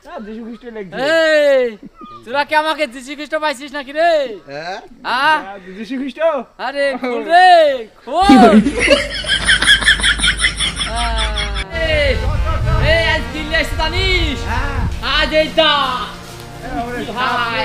যীশু খ্রিস্ট লাগছে। এই তোরা কি আমাকে যীশু খ্রিস্ট পাইছিস নাকি রে? হ্যাঁ যীশু খ্রিস্ট। আরে খুল রে খোল। এই আজ দিল্লি আসতে জানিস? আজ এইটা ভাই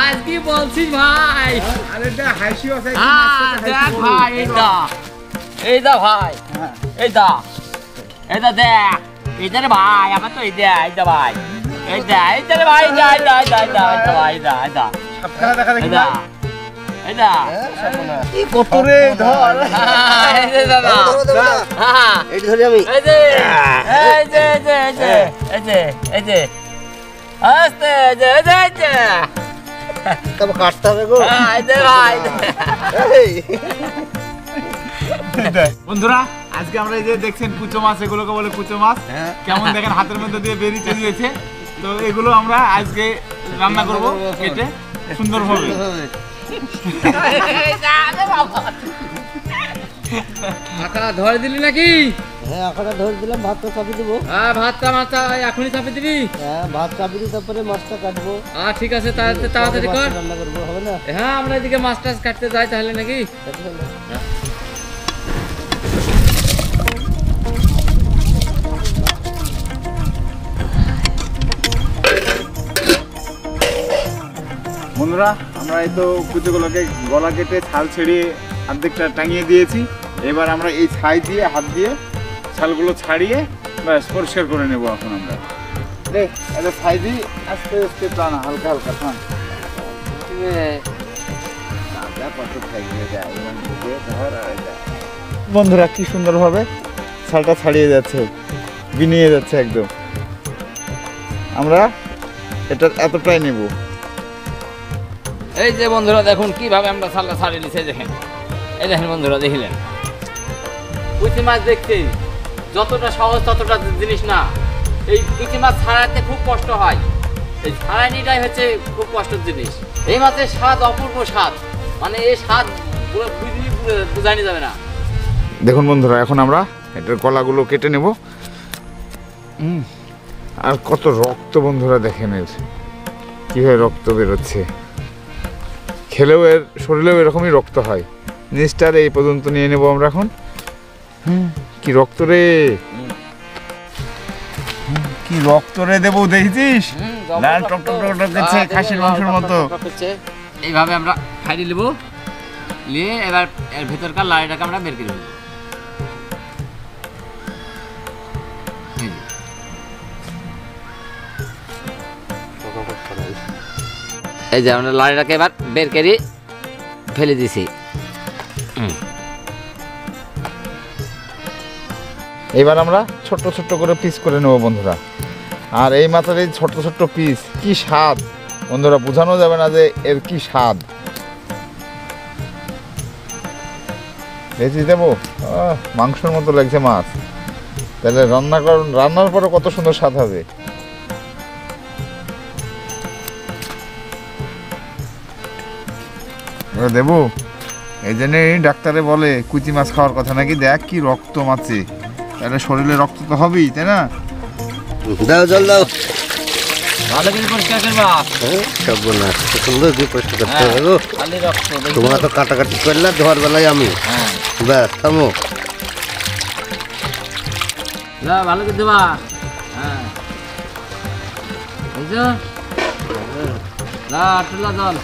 আজ কি বলছিস ভাই? আরে দা হাসি আছে। দেখ ভাই এইটা ভাই এইটা দেখ এইটা রে ভাই আমার তো এইটা ভাই এইটা রে ভাই এইটা ভাই এইটা সবখানে দেখা দেখি এইটা কি কত রে ধর। এই যে দাদা হ্যাঁ এইটা ধরি আমি। এই যে আস্তে তবে কাটতে হবে গো। এই যে ভাই বন্ধুরা আজকে আমরা এই যে দেখছেন কুচো মাছ, এগুলোকে বলে কুচো মাছ। কেমন দেখেন হাতের মধ্যে দিয়ে বেরিয়ে চলে গেছে। তো এগুলো আমরা আজকে রান্না করব কেটে সুন্দরভাবে। আঁকা ধরে দিলি নাকি? হ্যাঁ আখাটা ধরে দিলাম, ভাতটা চাপিয়ে দেবো। হ্যাঁ ভাতটা মাছটা এখনই চাপিয়ে দিবি? হ্যাঁ ভাত চাপিয়ে দিয়ে তারপরে মাছটা কাটবো। ঠিক আছে তাড়াতাড়ি কর। রান্না করবো, হবে না? হ্যাঁ আমরা এদিকে মাছ টাছ কাটতে যাই তাহলে নাকি? বন্ধুরা আমরা এই তো কুচোগুলোকে গলা কেটে ছাল ছেড়িয়ে অর্ধেকটা টাঙিয়ে দিয়েছি। এবার আমরা এই ছাই দিয়ে হাত দিয়ে ছালগুলো ছাড়িয়ে ব্যাস পরিষ্কার করে নেবো। এখন আমরা দেখ এটা ছাই দিই আস্তে আস্তে টানা, হালকা হালকা টান। বন্ধুরা কি সুন্দরভাবে ছালটা ছাড়িয়ে যাচ্ছে, বিনিয়ে যাচ্ছে একদম। আমরা এটা এতটাই নেব। এই যে বন্ধুরা দেখুন কিভাবে আমরা ছালটা ছাড়িয়ে নিচ্ছি। দেখেন এই দেখেন বন্ধুরা দেখিলেন পুঁটি মাছ দেখছি যতটা সহজ ততটা জিনিস না। এই পুঁটি মাছ ছাড়াতে খুব কষ্ট হয়, এই ছাড়ানিটাই হচ্ছে খুব কষ্টের জিনিস। এই মাছের স্বাদ অপূর্ব স্বাদ, মানে এই স্বাদ বোঝানো যাবে না। দেখুন বন্ধুরা এখন আমরা এটার গলাগুলো কেটে নেব। আর কত রক্ত বন্ধুরা দেখেন, এর কীভাবে রক্ত বেরোচ্ছে। খেলেও এর শরীরেও এরকমই রক্ত হয়। নিচটার এই পর্যন্ত নিয়ে নেব আমরা এখন। কি রক্ত রে, কি রক্ত রে দেবো দেখেছিস? লাল টক টক টক টক করছে খাসির মাংসের মতো। এইভাবে আমরা ফাইড়ে নেব, নিয়ে এবার এর ভেতরকার লাড়িটাকে আমরা বের করে নেব। এই যে আমরা লাড়িটাকে এবার বের করে ফেলে দিছি। এবার আমরা ছোট্ট ছোট্ট করে পিস করে নেব বন্ধুরা। আর এই মাছের এই ছোট্ট ছোট্ট পিস কি স্বাদ বন্ধুরা, বোঝানো যাবে না যে এর কি স্বাদ। বেশি দেবো, মাংসের মতো লাগছে মাছ। তাহলে রান্নার পরে কত সুন্দর স্বাদ হবে। দেবো এই জন্যই ডাক্তারে বলে কুচি মাছ খাওয়ার কথা নাকি। দেখ কি রক্ত মাছে, তাহলে শরীরে রক্ত তো হবেই, তাই না? দাও জল দাও। ভালো করে পরিষ্কার করবা। সব না সুন্দর দিয়ে পরিষ্কার করতে হবে গো। তোমরা তো কাটাকাটি করলে ধোয়ার বেলায় আমি। ব্যাস থামো। ভালো করে দেবা। হ্যাঁ বুঝছো টুলা জল।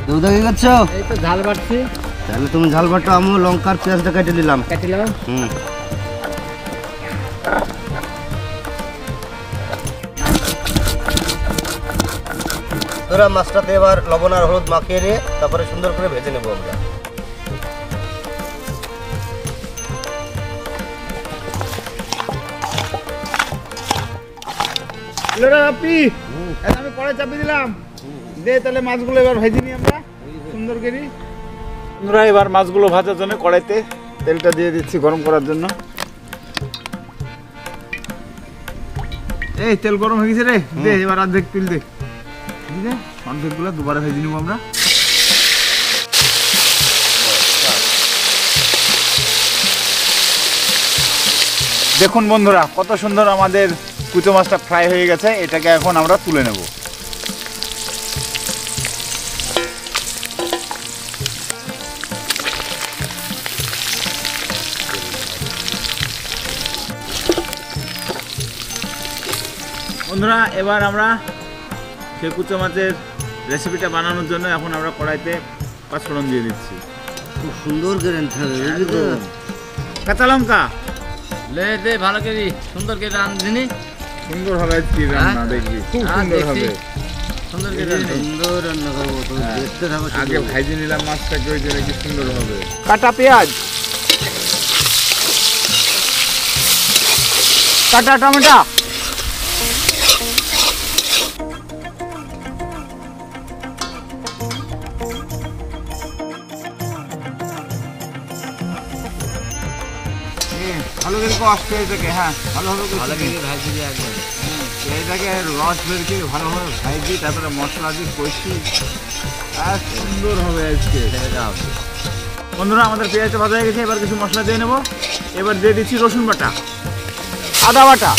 দুধ কি করছো? এই তো ঝাল বাড়ছি। তাহলে তুমি ঝাল বাটো, আমিও লঙ্কার পেঁয়াজটা কেটে দিলাম। তোরা মাছটাতে এবার লবণ আর হলুদ মাখিয়ে নিয়ে তারপরে সুন্দর করে ভেজে নেবো আমরা। আমি কড়াই চাপিয়ে দিলাম, দে তাহলে মাছগুলো এবার ভেজে নিই আমরা সুন্দর করে। বন্ধুরা এবার মাছগুলো ভাজার জন্য কড়াইতে তেলটা দিয়ে দিচ্ছি গরম করার জন্য। এই তেল গরম হয়ে গেছে রে, দে এবার অর্ধেক তেল দে। অর্ধেকগুলো দুবারে ভেজে নেবো আমরা। দেখুন বন্ধুরা কত সুন্দর আমাদের কুচো মাছটা ফ্রাই হয়ে গেছে, এটাকে এখন আমরা তুলে নেব। বন্ধুরা এবার আমরা সেই কুচো মাছের রেসিপিটা বানানোর জন্য এখন আমরা কড়াইতে পাঁচফোড়ন দিয়ে দিচ্ছি। খুব সুন্দর করে কাঁচা লঙ্কা লে দে ভালো করে সুন্দর করে রাঁধছিনি, সুন্দর হবে আজকে রান্না, দেখবি খুব সুন্দর হবে। সুন্দর করে সুন্দর রান্না করবো, তো দেখতে থাকো। আগে ভাইজে নিলাম মাছটাকে, ওই জন্য কি সুন্দর হবে। কাটা পেঁয়াজ, কাটা টমেটো, ভালো করে কষতে এটাকে, হ্যাঁ ভালোভাবে ভালো করে ভাজি দিয়ে একবার এটাকে রস বের করে ভালোভাবে ভাজি, তারপরে মশলা দিয়ে কষি, আর সুন্দর হবে আজকে। বন্ধুরা আমাদের পেঁয়াজটা ভাজা হয়ে গেছে, এবার কিছু মশলা দিয়ে নেবো। এবার দিয়ে দিচ্ছি রসুন বাটা, আদা বাটা।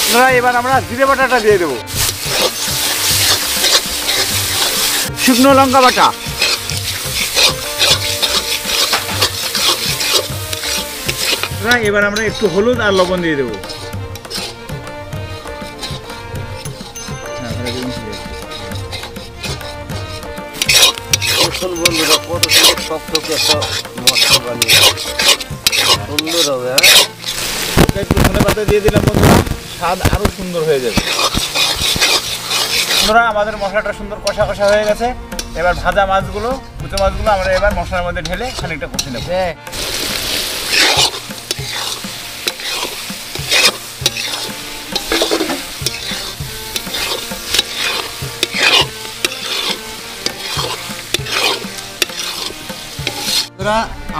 বন্ধুরা এবার আমরা জিরে বাটাটা দিয়ে দেবো, শুকনো লঙ্কা বাটা, এবার আমরা একটু হলুদ আর লবণ দিয়ে দেবো। দেখুন বন্ধুরা কত সুন্দর টকটকে একটা মশলা বানিয়ে সুন্দর হবে। একটু ধনে পাতা দিয়ে দিলাম বন্ধুরা, স্বাদ আরো সুন্দর হয়ে যাবে। বন্ধুরা আমাদের মশলাটা সুন্দর কষা কষা হয়ে গেছে, এবার ভাজা মাছগুলো, কুচো মাছগুলো আমরা এবার মশলার মধ্যে ঢেলে খানিকটা কষে নেব।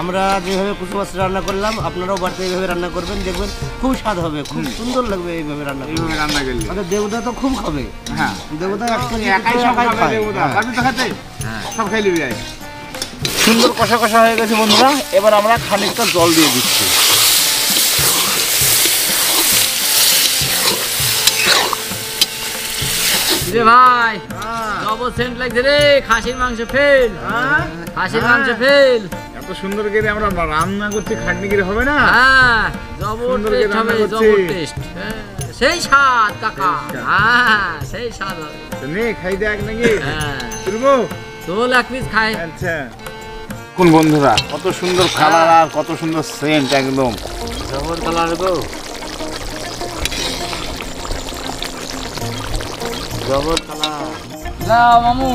আমরা যেভাবে কুচো মাছ রান্না করলাম, আপনারাও বাড়িতে এইভাবে রান্না করবেন, দেখবেন খুব স্বাদ হবে, খুব সুন্দর লাগবে এইভাবে রান্না করলে। এইভাবে রান্না করলে আমাদের দেবদা তো খুব খাবে। হ্যাঁ দেবদা একাই সব খায়, পারবি তো খেতে? সব খাই নিবি। সুন্দর কষা কষা হয়ে গেছে বন্ধুরা, এবার আমরা খানিকটা জল দিয়ে দিচ্ছি। রে ভাই ডবল সেন্ট লাগছে রে, খাসির মাংস ফেল, খাসির মাংস ফেল। এত সুন্দর করে আমরা রান্না করছি, খাটনি করে হবে না? হ্যাঁ জবর সুন্দর করে টেস্ট রান্না হবে, করছি। জবর টেস্ট, সেই স্বাদ কাকা, হ্যাঁ সেই স্বাদ হবে। তো নে খাই দেখ নাকি? হ্যাঁ তুলবো তো এক পিস খাই। আচ্ছা কোন বন্ধুরা কত সুন্দর কালার আর কত সুন্দর সেন্ট, একদম জবর কালার গো, জবর কালার। যাও মামু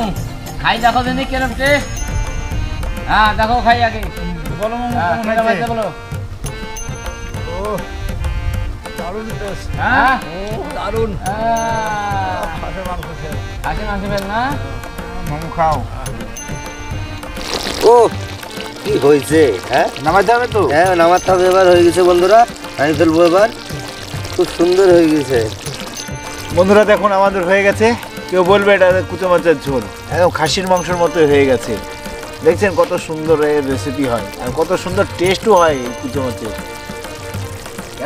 খাই দেখো দিনি কেরম টেস্ট। হ্যাঁ দেখো খাই আগে, বলো মামু হ্যাঁ কেমন কেরম হয়েছে? হয়েছে বলো। ও দারুণ টেস্ট। হ্যাঁ দারুণ। খাসির মাংস ফেল, খাসির মাংস ফেল না মামু খাও। ও কি হয়েছে, হ্যাঁ নামাই যাবে তো? হ্যাঁ নামাতে হবে। এবার হয়ে গেছে বন্ধুরা, আমি ফেলবো এবার। খুব সুন্দর হয়ে গেছে বন্ধুরা দেখুন আমাদের হয়ে গেছে। কেউ বলবে এটা কুচো মাছের ঝোল, একদম খাসির মাংসের মতো হয়ে গেছে। দেখছেন কত সুন্দর এর রেসিপি হয় আর কত সুন্দর টেস্টও হয় এই কুচো মাছের।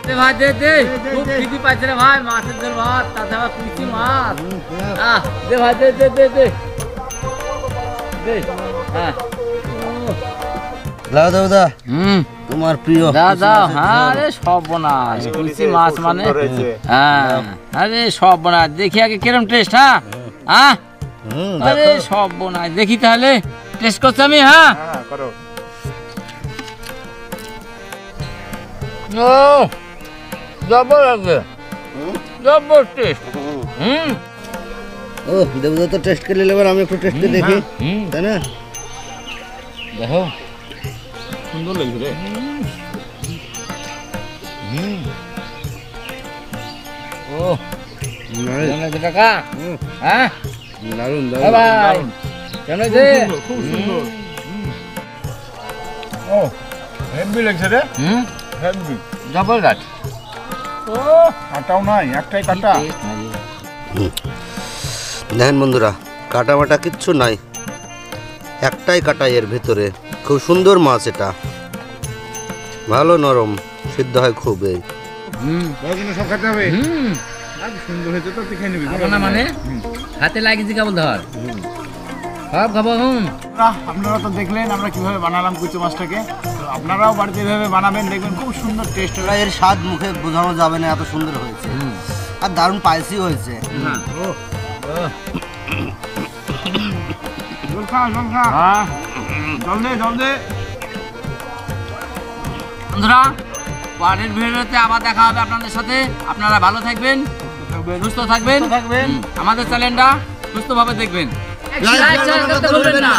দে ভাই দে দে, খুব খিদি পাইছে রে ভাই, মাছের ঝোল ভাত, তাতে আবার কুচি মাছ। দে ভাই দে দে দে দে দে, হ্যাঁ দাও দাও দা, তোমার প্রিয় দাও দাও। হ্যাঁ আরে সব বোনাস, কুচি মাছ মানে, হ্যাঁ আরে সব বোনাস। দেখি আগে কিরম টেস্ট। হ্যাঁ হ্যাঁ আরে সব বোনাস, দেখি তাহলে টেস্ট করছি আমি। হ্যাঁ হ্যাঁ করো। ও জবর আছে, জবর টেস্ট। ও দেবদা তো টেস্ট করে নিলে, এবার আমি একটু টেস্ট করে দেখি, তাই না? দেখো সুন্দর লাগছে রে। ও কেমন লাগছে কাকা? হ্যাঁ দারুণ এ ভাই কেমন লাগছে? খুব সুন্দর। ও হেভি লাগছে রে, হেভি। জবর গাছ। ও কাটাও নাই, একটাই কাটা। দেখেন বন্ধুরা, কাটা মাটা কিচ্ছু নাই, একটাই কাটা এর ভিতরে। খুব সুন্দর মাছ এটা। ভালো নরম, সিদ্ধ হয় খুব। এই বড়জন্য সব খেতে হবে। আর সুন্দর হয়েছে তো, তুই খেয়ে নিবি। না মানে হাতে লাগিয়েছি কেবল ধর, সব খাবো। আপনারা তো দেখলেন আমরা কিভাবে বানালাম কুচো মাছটাকে, তো আপনারাও বাড়িতে এভাবে বানাবেন, দেখবেন খুব সুন্দর টেস্ট হবে। এর স্বাদ মুখে বোঝানো যাবে না, এত সুন্দর হয়েছে আর দারুণ স্পাইসি হয়েছে। জল খা, জল খা, জল দে, জল দে। বন্ধুরা, পরের ভিডিওতে আবার দেখা হবে আপনাদের সাথে। আপনারা ভালো থাকবেন, সুস্থ থাকবেন, আমাদের চ্যানেলটা সুস্থভাবে দেখবেন। লাইক শেয়ার করতে ভুলবেন না।